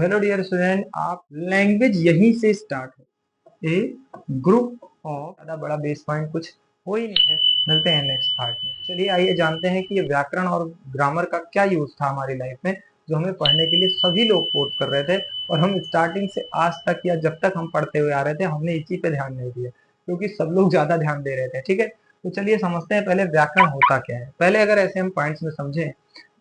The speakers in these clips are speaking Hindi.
हेलो डियर स्टूडेंट, आप लैंग्वेज यहीं से स्टार्ट है। ए ग्रुप ऑफ, ज्यादा बड़ा बेस पॉइंट कुछ हो ही नहीं है। मिलते हैं नेक्स्ट पार्ट में। चलिए आइए जानते हैं कि ये व्याकरण और ग्रामर का क्या यूज था हमारी लाइफ में, जो हमें पढ़ने के लिए सभी लोग फोर्स कर रहे थे और हम स्टार्टिंग से आज तक या जब तक हम पढ़ते हुए आ रहे थे हमने इसी पे ध्यान नहीं दिया क्योंकि सब लोग ज्यादा ध्यान दे रहे थे। ठीक है, तो चलिए समझते हैं पहले व्याकरण होता क्या है। पहले अगर ऐसे हम पॉइंट्स में समझें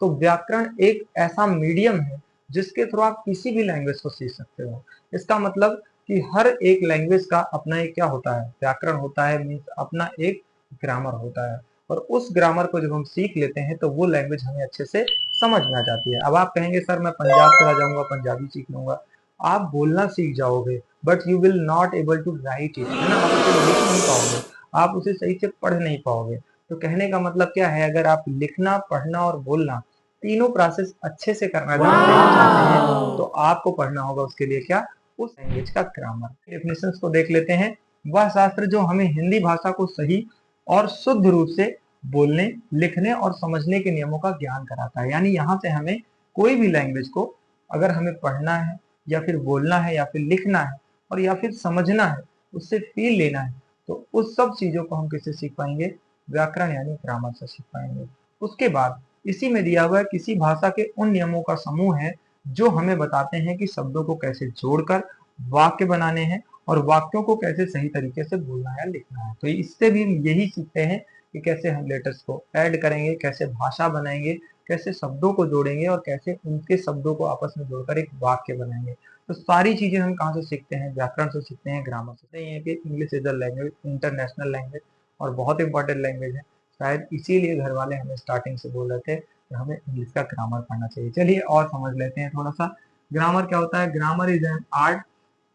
तो व्याकरण एक ऐसा मीडियम है जिसके थ्रू आप किसी भी लैंग्वेज को सीख सकते हो। इसका मतलब कि हर एक लैंग्वेज का अपना एक क्या होता है, व्याकरण होता है, मीन्स अपना एक ग्रामर होता है। और उस ग्रामर को जब हम सीख लेते हैं तो वो लैंग्वेज हमें अच्छे से समझ में आ जाती है। अब आप कहेंगे सर मैं पंजाब चला जाऊंगा, पंजाबी सीख लूंगा। आप बोलना सीख जाओगे but you will not able to write it, है ना। आप उसे लिख नहीं पाओगे, आप उसे सही से पढ़ नहीं पाओगे। तो कहने का मतलब क्या है, अगर आप लिखना, पढ़ना और बोलना तीनों प्रोसेस अच्छे से करना जानते हैं चाहते हैं तो आपको पढ़ना होगा उसके लिए क्या, उस लैंग्वेज का ग्रामर। डेफिनेशंस को देख लेते हैं। वह शास्त्र जो हमें हिंदी भाषा को सही और शुद्ध रूप से बोलने, लिखने और समझने के नियमों का ज्ञान कराता है। यानी यहाँ से हमें कोई भी लैंग्वेज को अगर हमें पढ़ना है या फिर बोलना है या फिर लिखना है और या फिर समझना है, उससे फील लेना है, तो उस सब चीजों को हम किससे सीख पाएंगे, व्याकरण यानी ग्रामर से सीख पाएंगे। उसके बाद इसी में दिया हुआ है किसी भाषा के उन नियमों का समूह है जो हमें बताते हैं कि शब्दों को कैसे जोड़कर वाक्य बनाने हैं और वाक्यों को कैसे सही तरीके से बोलना है, लिखना है। तो इससे भी हम यही सीखते हैं कि कैसे हम लेटर्स को ऐड करेंगे, कैसे भाषा बनाएंगे, कैसे शब्दों को जोड़ेंगे और कैसे उनके शब्दों को आपस में जोड़कर एक वाक्य बनाएंगे। तो सारी चीजें हम कहाँ से सीखते हैं, व्याकरण से सीखते हैं, ग्रामर से। नहीं है कि English is a language, international language और बहुत इंपॉर्टेंट लैंग्वेज है। शायद इसीलिए घर वाले हमें स्टार्टिंग से बोल रहे थे कि हमें इंग्लिश का ग्रामर पढ़ना चाहिए। चलिए और समझ लेते हैं थोड़ा सा। ग्रामर क्या होता है, ग्रामर इज एन आर्ट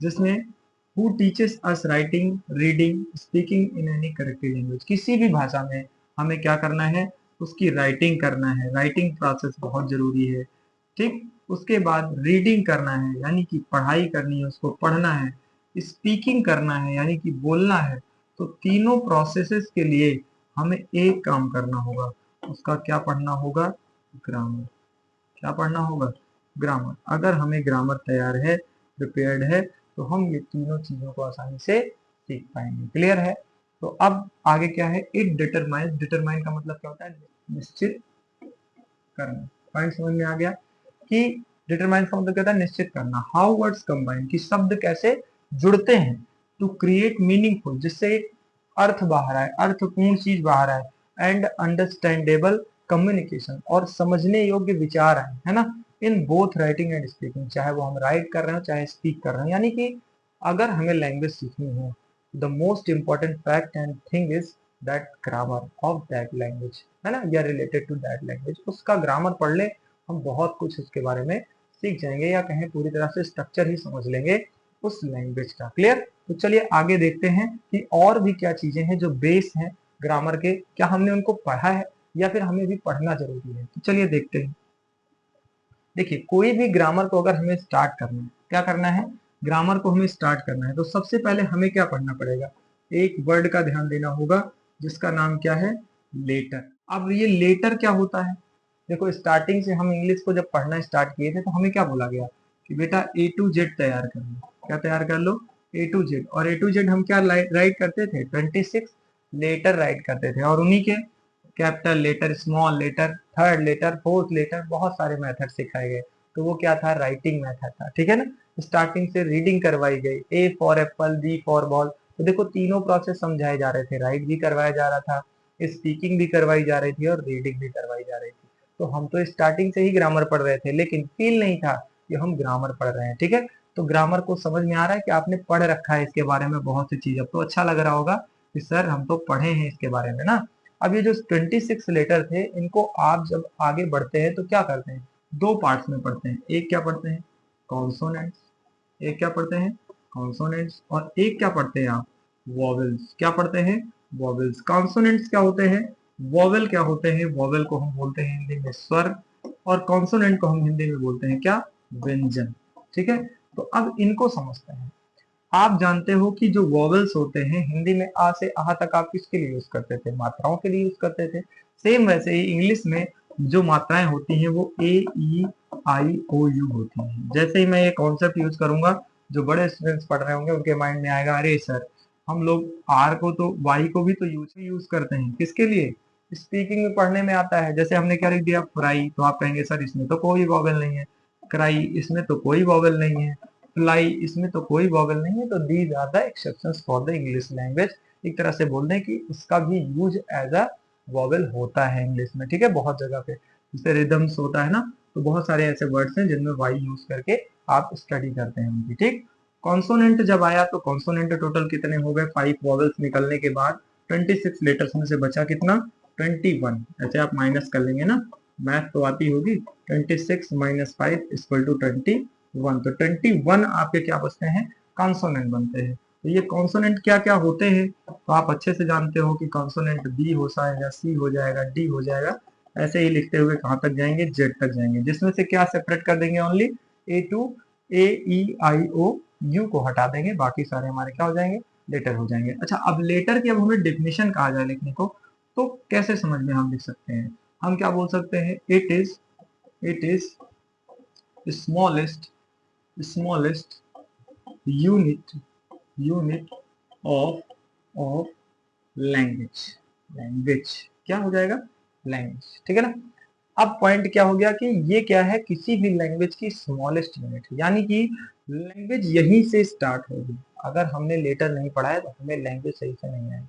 जिसमें who teaches us writing, reading, speaking in any correct language. किसी भी भाषा में हमें क्या करना है, उसकी राइटिंग करना है। राइटिंग प्रोसेस बहुत जरूरी है। ठीक, उसके बाद रीडिंग करना है यानी कि पढ़ाई करनी है, उसको पढ़ना है। स्पीकिंग करना है यानी कि बोलना है। तो तीनों प्रोसेसेस के लिए हमें एक काम करना होगा, उसका क्या पढ़ना होगा, ग्रामर। क्या पढ़ना होगा, ग्रामर। अगर हमें ग्रामर तैयार है, प्रिपेयर्ड है, तो हम ये तीनों चीजों को आसानी से सीख पाएंगे। क्लियर है। तो अब आगे क्या है, इट डिटरमाइन। डिटरमाइन का मतलब क्या होता है, निश्चित करना। पॉइंट समझ में आ गया कि डिटरमाइन का मतलब क्या होता है, निश्चित करना। हाउ वर्ड्स कंबाइन, कि शब्द कैसे जुड़ते हैं। टू क्रिएट मीनिंगफुल, जिससे एक अर्थ बाहर आए, अर्थपूर्ण चीज बाहर आए। एंड अंडरस्टैंडेबल कम्युनिकेशन, और समझने योग्य विचार आए, है ना। In both writing and speaking, चाहे वो हम राइट कर रहे हो चाहे स्पीक कर रहे हो। यानी कि अगर हमें लैंग्वेज सीखनी है, the most important fact and thing is that grammar of that language, है ना, या रिलेटेड टू दैट लैंग्वेज। उसका ग्रामर पढ़ ले, हम बहुत कुछ उसके बारे में सीख जाएंगे, या कहें पूरी तरह से स्ट्रक्चर ही समझ लेंगे उस लैंग्वेज का। क्लियर। तो चलिए आगे देखते हैं कि और भी क्या चीजें हैं जो बेस हैं ग्रामर के, क्या हमने उनको पढ़ा है या फिर हमें भी पढ़ना जरूरी है। तो चलिए देखते हैं। देखिए, कोई भी ग्रामर को अगर हमें स्टार्ट करना है, क्या करना है, ग्रामर को हमें स्टार्ट करना है, तो सबसे पहले हमें क्या पढ़ना पड़ेगा, एक वर्ड का ध्यान देना होगा जिसका नाम क्या है, लेटर। अब ये लेटर क्या होता है, देखो स्टार्टिंग से हम इंग्लिश को जब पढ़ना स्टार्ट किए थे तो हमें क्या बोला गया कि बेटा ए टू जेड तैयार कर लो। क्या तैयार कर लो, ए टू जेड। और ए टू जेड हम क्या राइट करते थे, 26 लेटर राइट करते थे, और उन्हीं के capital letter, small letter, third letter, fourth letter, बहुत सारे मेथड सिखाए गए। तो वो क्या था, राइटिंग मेथड था। ठीक है ना। स्टार्टिंग से रीडिंग करवाई गई, A for apple, B for ball. तो देखो तीनों प्रोसेस समझाए जा रहे थे, राइट भी करवाया जा रहा था, स्पीकिंग भी करवाई जा रही थी और रीडिंग भी करवाई जा रही थी। तो हम तो स्टार्टिंग से ही ग्रामर पढ़ रहे थे लेकिन फील नहीं था कि हम ग्रामर पढ़ रहे हैं। ठीक है। तो ग्रामर को समझ में आ रहा है कि आपने पढ़ रखा है इसके बारे में बहुत सी चीज, अब तो अच्छा लग रहा होगा कि सर हम तो पढ़े हैं इसके बारे में ना। अब ये जो 26 लेटर थे, इनको आप जब आगे बढ़ते हैं तो क्या करते हैं, दो पार्ट्स में पढ़ते हैं। एक क्या पढ़ते हैं, कॉन्सोनेंट्स। एक क्या पढ़ते हैं, कॉन्सोनेंट्स। और एक क्या पढ़ते हैं आप, वॉवेल्स। क्या पढ़ते हैं, वॉवेल्स। कॉन्सोनेंट्स क्या होते हैं, वॉवेल क्या होते हैं, वॉवेल को हम बोलते हैं हिंदी में स्वर, और कॉन्सोनेंट को हम हिंदी में बोलते हैं क्या, व्यंजन। ठीक है। तो अब इनको समझते हैं। आप जानते हो कि जो वॉवेल्स होते हैं हिंदी में आ से आह तक आप किसके लिए यूज करते थे, मात्राओं के लिए यूज करते थे। सेम वैसे ही इंग्लिश में जो मात्राएं होती हैं वो ए, ई, IOU होती है। जैसे ही मैं ये कॉन्सेप्ट यूज करूंगा, जो बड़े स्टूडेंट्स पढ़ रहे होंगे उनके माइंड में आएगा, अरे सर हम लोग आर को तो वाई को भी तो यूज करते हैं, किसके लिए, स्पीकिंग में पढ़ने में आता है। जैसे हमने क्या लिख दिया, फ्राई, तो आप कहेंगे सर इसमें तो कोई वॉवेल नहीं है, क्राई इसमें तो कोई वॉवेल नहीं है, फ्लाई इसमें तो कोई वॉवेल नहीं है। तो these are the exceptions for the English language. एक तरह से बोल दें कि इसका भी यूज एज अ वॉवेल होता है इंग्लिश में, ठीक है, बहुत जगह पे। जैसे रिदम्स होता है ना, तो बहुत सारे ऐसे वर्ड्स हैं जिनमें वाई यूज करके आप स्टडी करते हैं उनकी, ठीक। कॉन्सोनेंट जब आया तो कॉन्सोनेंट टोटल कितने हो गए, 5 वॉवेल्स निकलने के बाद 26 लेटर्स में से बचा कितना, 21। ऐसे आप माइनस कर लेंगे ना, मैथ तो आती होगी। 26 माइनस 5 इक्वल टू 21। तो 21 आपके क्या बचते हैं, कॉन्सोनेंट बनते हैं। तो ये कॉन्सोनेंट क्या क्या होते हैं, तो आप अच्छे से जानते हो कि कॉन्सोनेंट बी हो जाएगा, सी हो जाएगा, डी हो जाएगा। ऐसे ही लिखते हुए कहाँ तक जाएंगे, जेड तक जाएंगे, जिसमें से क्या सेपरेट कर देंगे, only A to A E I O U को हटा देंगे, बाकी सारे हमारे क्या हो जाएंगे, लेटर हो जाएंगे। अच्छा, अब लेटर की अब हमें डेफिनेशन कहा जाए लिखने को, तो कैसे समझ में हम लिख सकते हैं, हम क्या बोल सकते हैं, it is smallest smallest unit of language. Language क्या हो जाएगा, लैंग्वेज, ठीक है ना। अब पॉइंट क्या हो गया कि ये क्या है, किसी भी लैंग्वेज की स्मॉलेस्ट यूनिट, यानी कि लैंग्वेज यहीं से स्टार्ट होगी। अगर हमने लेटर नहीं पढ़ा है तो हमें लैंग्वेज सही से नहीं आएगी।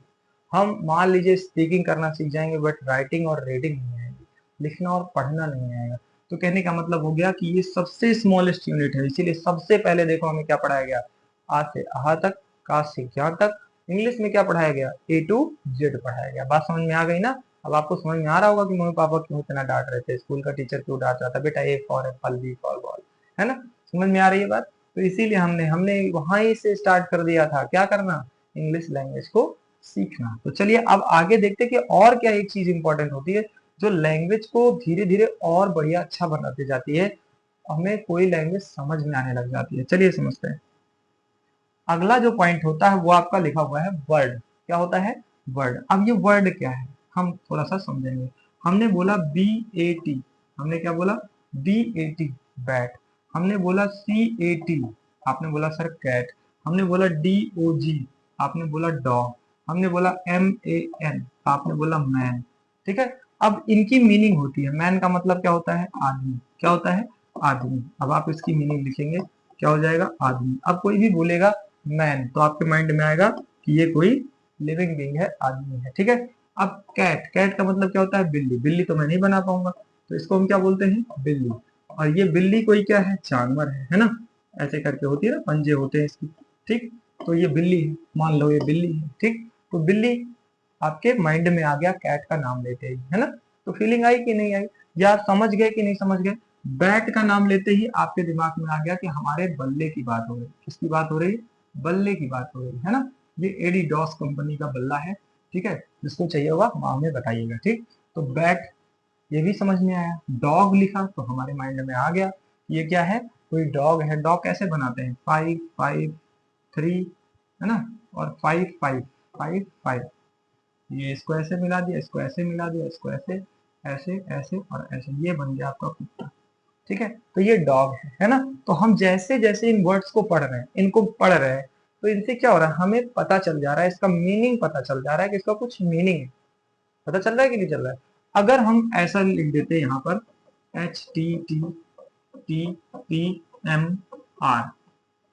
हम मान लीजिए स्पीकिंग करना सीख जाएंगे, बट राइटिंग और रीडिंग नहीं आएगी, लिखना और पढ़ना नहीं आएगा। तो कहने का मतलब हो गया कि ये सबसे स्मॉलेस्ट यूनिट है। इसीलिए सबसे पहले देखो हमें क्या पढ़ाया गया, आ से आहा तक, का से क्या तक। इंग्लिश में क्या पढ़ाया गया, ए टू जेड पढ़ाया गया। बात समझ में आ गई ना। अब आपको समझ में आ रहा होगा कि मम्मी पापा क्यों इतना डांट रहे थे, स्कूल का टीचर क्यों डांट रहा था, बेटा A for apple, B for ball, है ना। समझ में आ रही है बात। तो इसीलिए हमने हमने वहां से स्टार्ट कर दिया था, क्या करना, इंग्लिश लैंग्वेज को सीखना। तो चलिए अब आगे देखते हैं कि और क्या एक चीज इंपॉर्टेंट होती है जो लैंग्वेज को धीरे धीरे और बढ़िया अच्छा बनाती जाती है, हमें कोई लैंग्वेज समझ में आने लग जाती है। चलिए समझते हैं। अगला जो पॉइंट होता है वो आपका लिखा हुआ है वर्ड। क्या होता है, वर्ड। अब ये वर्ड क्या है हम थोड़ा सा समझेंगे। हमने बोला बी ए टी, हमने क्या बोला, बी ए टी बैट। हमने बोला सी ए टी, आपने बोला सर कैट। हमने बोला डी ओ जी, आपने बोला डॉग। हमने बोला एम ए एन, आपने बोला मैन, ठीक है। अब इनकी मीनिंग होती है, मैन का मतलब क्या होता है, आदमी। क्या होता है, आदमी। अब आप इसकी मीनिंग लिखेंगे, क्या हो जाएगा, आदमी। अब कोई भी बोलेगा मैन तो आपके माइंड में आएगा कि ये कोई लिविंग बीइंग है, आदमी है, ठीक है। अब कैट, कैट का मतलब क्या होता है, बिल्ली। बिल्ली तो मैं नहीं बना पाऊंगा, तो इसको हम क्या बोलते हैं, बिल्ली। और ये बिल्ली कोई क्या है, जानवर है ना। ऐसे करके होती है ना, पंजे होते हैं इसकी, ठीक। तो ये बिल्ली है, मान लो ये बिल्ली है, ठीक। तो बिल्ली आपके माइंड में आ गया कैट का नाम लेते ही, है ना। तो फीलिंग आई कि नहीं आई, या आप समझ गए कि नहीं समझ गए। बैट का नाम लेते ही आपके दिमाग में आ गया कि हमारे बल्ले की बात हो रही है। किसकी बात हो रही है, बल्ले की बात हो रही है ना। ये एडिडॉस कंपनी का बल्ला है, ठीक है। जिसको चाहिए होगा वहां में बताइएगा, ठीक। तो बैट ये भी समझ में आया। डॉग लिखा तो हमारे माइंड में आ गया ये क्या है, कोई डॉग है। डॉग कैसे बनाते हैं, 5 5 3, है ना, और 5 5 5 5। ये इसको ऐसे मिला दिया, इसको ऐसे मिला दिया, इसको ऐसे, ऐसे ऐसे और ऐसे, ये बन गया आपका कुत्ता, ठीक है। तो ये डॉग है ना। तो हम जैसे जैसे इन वर्ड्स को पढ़ रहे हैं, इनको पढ़ रहे हैं, तो इनसे क्या हो रहा है, हमें पता चल जा रहा है, इसका मीनिंग पता चल जा रहा है कि इसका कुछ मीनिंग है। पता चल रहा है कि नहीं चल रहा है। अगर हम ऐसा लिख देते यहाँ पर HTTPMR,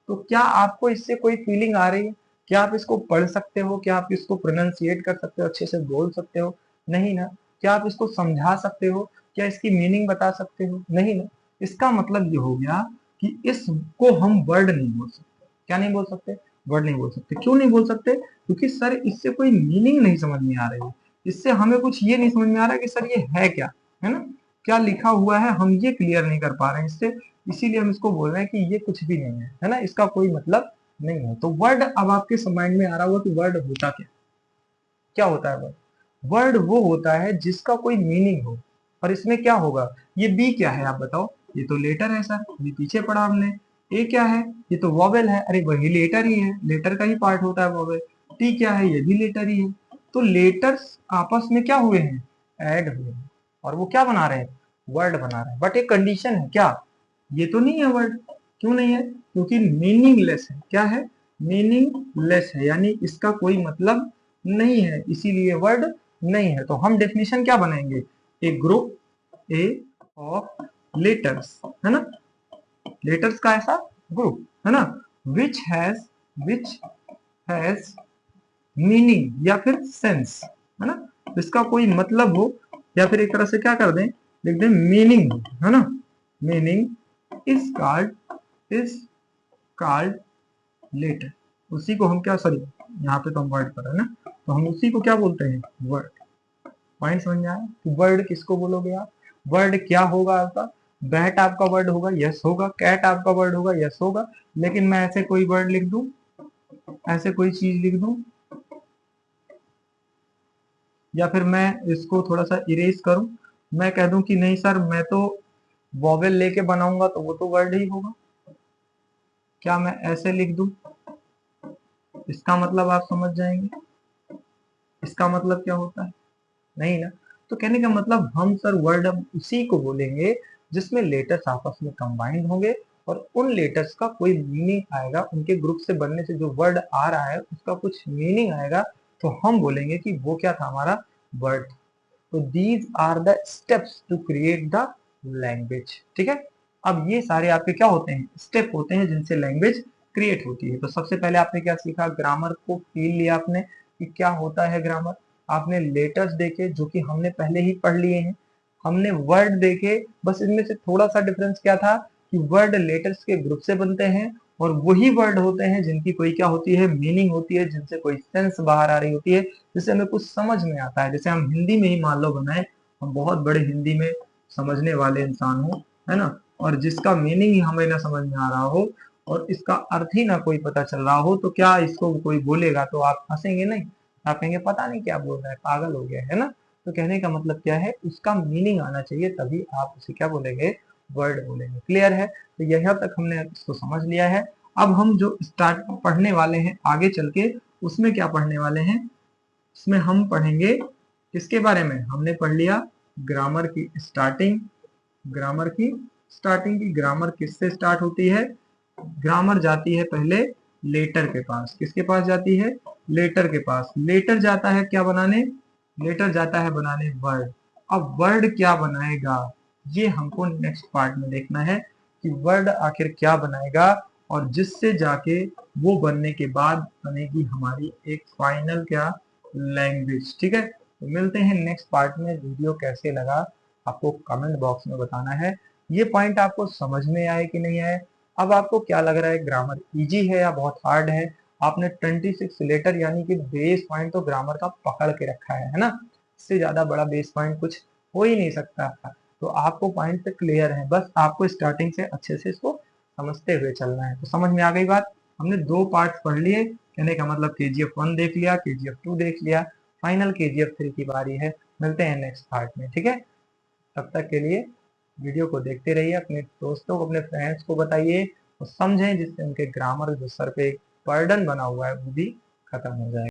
तो क्या आपको इससे कोई फीलिंग आ रही है, क्या आप इसको पढ़ सकते हो, क्या आप इसको प्रोनाउंसिएट कर सकते हो, अच्छे से बोल सकते हो, नहीं ना। क्या आप इसको समझा सकते हो, क्या इसकी मीनिंग बता सकते हो, नहीं ना। इसका मतलब ये हो गया कि इसको हम वर्ड नहीं बोल सकते। क्या नहीं बोल सकते, वर्ड नहीं बोल सकते। क्यों नहीं बोल सकते, क्योंकि सर इससे कोई मीनिंग नहीं समझ में आ रही है। इससे हमें कुछ ये नहीं समझ में आ रहा है कि सर ये है क्या, है ना, क्या लिखा हुआ है, हम ये क्लियर नहीं कर पा रहे हैं इससे। इसीलिए हम इसको बोल रहे हैं कि ये कुछ भी नहीं है ना, इसका कोई मतलब नहीं है। तो वर्ड अब आपके माइंड में आ रहा होगा कि वर्ड होता क्या, क्या होता है वर्ड। वर्ड वो होता है जिसका कोई मीनिंग हो। और इसमें क्या होगा, ये बी क्या है आप बताओ, ये तो लेटर है सर, अभी पीछे पढ़ा हमने। ए क्या है, ये तो वॉवेल है, अरे वही लेटर ही है, लेटर का ही पार्ट होता है वॉवेल। टी क्या है, ये भी लेटर ही है। तो लेटर्स आपस में क्या हुए हैं, ऐड हुए हैं, और वो क्या बना रहे हैं, वर्ड बना रहा है, बट एक कंडीशन है, क्या? ये तो नहीं है वर्ड। क्यों नहीं है? क्योंकि मीनिंगलेस है। क्या है? मीनिंगलेस है, यानी इसका कोई मतलब नहीं है, इसीलिए वर्ड नहीं है। तो हम डेफिनेशन क्या बनाएंगे? ए ग्रुप ए ऑफ लेटर्स, है ना, लेटर्स का ऐसा ग्रुप, है ना, विच हैज मीनिंग या फिर सेंस, है ना, इसका कोई मतलब हो, या फिर एक तरह से क्या कर दें, लिख दें मीनिंग, है ना, मीनिंग इज कॉल्ड लेटर। उसी को हम क्या, सॉरी यहाँ पे तो हम वर्ड पर है ना, तो हम उसी को क्या बोलते हैं? वर्ड। पॉइंट समझ में आया कि वर्ड किसको बोलोगे आप? वर्ड क्या होगा आपका? बैट आपका वर्ड होगा, यस होगा। कैट आपका वर्ड होगा, यस होगा। लेकिन मैं ऐसे कोई वर्ड लिख दूं, ऐसे कोई चीज लिख दूं, या फिर मैं इसको थोड़ा सा इरेज करूं, मैं कह दूं कि नहीं सर मैं तो वॉवेल लेके बनाऊंगा, तो वो तो वर्ड ही होगा। क्या मैं ऐसे लिख दूं? इसका मतलब आप समझ जाएंगे, इसका मतलब क्या होता है? नहीं ना। तो कहने का मतलब हम सर वर्ड अब उसी को बोलेंगे जिसमें लेटर्स आपस में कंबाइंड होंगे, और उन लेटर्स का कोई मीनिंग आएगा, उनके ग्रुप से बनने से जो वर्ड आ रहा है उसका कुछ मीनिंग आएगा, तो हम बोलेंगे कि वो क्या था? हमारा वर्ड। तो these are the steps to create the language. ठीक है, अब ये सारे आपके क्या होते हैं? स्टेप होते हैं जिनसे लैंग्वेज क्रिएट होती है। तो सबसे पहले आपने क्या सीखा? ग्रामर को फील लिया आपने कि क्या होता है ग्रामर। आपने लेटर्स देखे जो कि हमने पहले ही पढ़ लिए हैं। हमने वर्ड देखे, बस इनमें से थोड़ा सा डिफरेंस क्या था कि वर्ड लेटर्स के ग्रुप से बनते हैं, और वही वर्ड होते हैं जिनकी कोई क्या होती है? मीनिंग होती है, जिनसे कोई सेंस बाहर आ रही होती है, जिससे हमें कुछ समझ में आता है। जैसे हम हिंदी में ही मान लो बनाए, हम बहुत बड़े हिंदी में समझने वाले इंसान हो, है ना, और जिसका मीनिंग ही हमें ना समझ में आ रहा हो, और इसका अर्थ ही ना कोई पता चल रहा हो, तो क्या इसको कोई बोलेगा तो आप हंसेंगे नहीं, आप कहेंगे पता नहीं क्या बोल रहा है, पागल हो गया है ना। तो कहने का मतलब क्या है? उसका मीनिंग आना चाहिए, तभी आप उसे क्या बोलेंगे? वर्ड बोलेंगे। क्लियर है? तो यहाँ तक हमने इसको समझ लिया है। अब हम जो स्टार्ट पढ़ने वाले हैं आगे चल के, उसमें क्या पढ़ने वाले हैं? इसमें हम पढ़ेंगे किसके बारे में? हमने पढ़ लिया ग्रामर की स्टार्टिंग। ग्रामर की स्टार्टिंग की ग्रामर किससे स्टार्ट होती है? ग्रामर जाती है पहले लेटर के पास। किसके पास जाती है? लेटर के पास। लेटर जाता है क्या बनाने? लेटर जाता है बनाने वर्ड। अब वर्ड क्या बनाएगा, ये हमको नेक्स्ट पार्ट में देखना है कि वर्ड आखिर क्या बनाएगा, और जिससे जाके वो बनने के बाद बनेगी हमारी एक फाइनल क्या? लैंग्वेज। ठीक है, तो मिलते हैं नेक्स्ट पार्ट में। वीडियो कैसे लगा आपको कमेंट बॉक्स में बताना है। ये पॉइंट आपको समझ में आए कि नहीं आए? अब आपको क्या लग रहा है, ग्रामर इजी है या बहुत हार्ड है? आपने 26 लेटर यानी कि बेस पॉइंट तो ग्रामर का पकड़ के रखा है ना, इससे ज्यादा बड़ा बेस पॉइंट कुछ हो ही नहीं सकता। तो आपको पॉइंट क्लियर है, बस आपको स्टार्टिंग से अच्छे से इसको समझते हुए चलना है। तो समझ में आ गई बात? हमने दो पार्ट पढ़ लिए, कहने का मतलब KGF 1 देख लिया, KGF 2 देख लिया, फाइनल KGF 3 की बारी है। मिलते हैं नेक्स्ट पार्ट में, ठीक है? तब तक के लिए वीडियो को देखते रहिए, अपने दोस्तों को, अपने फ्रेंड्स को बताइए, और समझें, जिससे उनके ग्रामर जो सर पे एक बर्डन बना हुआ है वो भी खत्म हो जाए।